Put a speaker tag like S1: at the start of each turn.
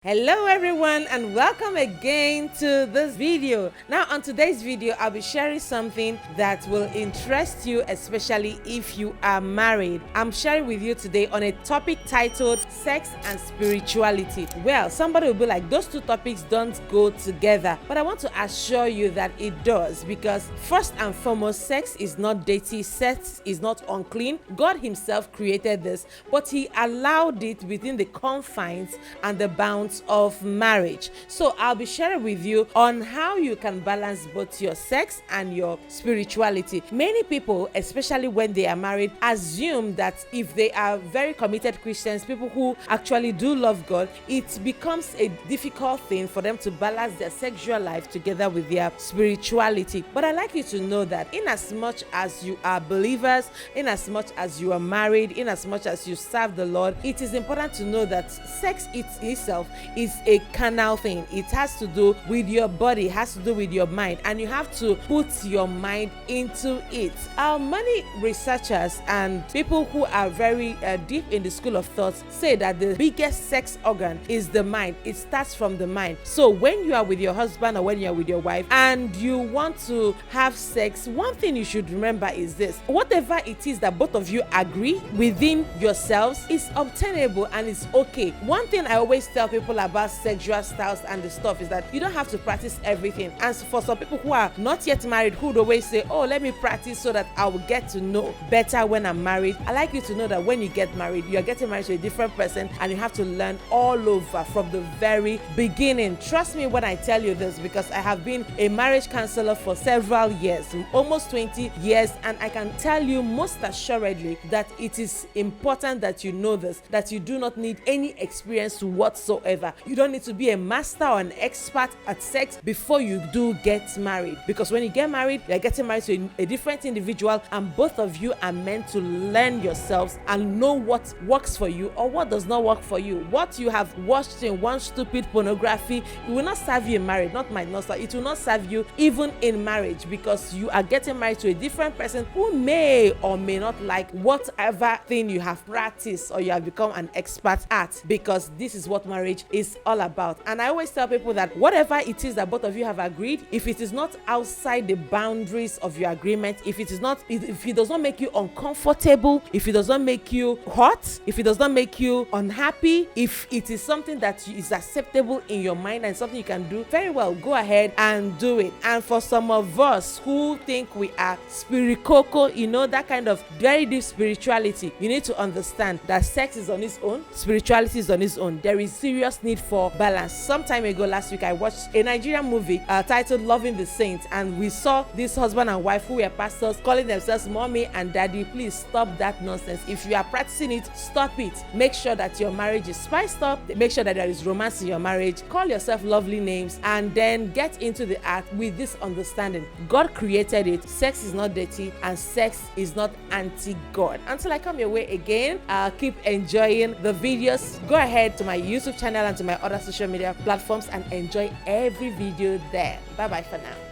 S1: Hello everyone and welcome again to this video. Now on today's video I'll be sharing something that will interest you, especially if you are married. I'm sharing with you today on a topic titled sex and spirituality. Well, somebody will be like, those two topics don't go together, but I want to assure you that it does, because first and foremost, sex is not dirty, sex is not unclean. God himself created this, but he allowed it within the confines and the bounds of marriage. So I'll be sharing with you on how you can balance both your sex and your spirituality. Many people, especially when they are married, assume that if they are very committed Christians, people who actually do love God, it becomes a difficult thing for them to balance their sexual life together with their spirituality. But I'd like you to know that in as much as you are believers, in as much as you are married, in as much as you serve the Lord, it is important to know that sex itself is a carnal thing. It has to do with your body, it has to do with your mind, and you have to put your mind into it. Many researchers and people who are very deep in the school of thought say that the biggest sex organ is the mind. It starts from the mind. So when you are with your husband or when you are with your wife and you want to have sex, one thing you should remember is this: whatever it is that both of you agree within yourselves is obtainable and it's okay. One thing I always tell people about sexual styles and the stuff is that you don't have to practice everything. And for some people who are not yet married, who would always say, oh, let me practice so that I will get to know better when I'm married, I like you to know that when you get married, you are getting married to a different person and you have to learn all over from the very beginning. Trust me when I tell you this, because I have been a marriage counselor for several years, almost 20 years, and I can tell you most assuredly that it is important that you know this, that you do not need any experience whatsoever. You don't need to be a master or an expert at sex before you do get married, because when you get married, you're getting married to a different individual, and both of you are meant to learn yourselves and know what works for you or what does not work for you. What you have watched in one stupid pornography, it will not serve you in marriage. It will not serve you even in marriage, because you are getting married to a different person who may or may not like whatever thing you have practiced or you have become an expert at, because this is what marriage is all about. And I always tell people that whatever it is that both of you have agreed, if it is not outside the boundaries of your agreement, if it does not make you uncomfortable, if it does not make you hot, if it does not make you unhappy, if it is something that is acceptable in your mind and something you can do, very well, go ahead and do it. And for some of us who think we are spiritual, that kind of very deep spirituality, you need to understand that sex is on its own, spirituality is on its own. There is serious need for balance. Some time ago, last week, I watched a Nigerian movie titled Loving the Saints, and we saw this husband and wife who were pastors calling themselves mommy and daddy. Please stop that nonsense. If you are practicing it, stop it. Make sure that your marriage is spiced up. Make sure that there is romance in your marriage. Call yourself lovely names and then get into the act with this understanding. God created it. Sex is not dirty and sex is not anti-God. Until I come your way again, keep enjoying the videos. Go ahead to my YouTube channel and to my other social media platforms and enjoy every video there. Bye bye for now.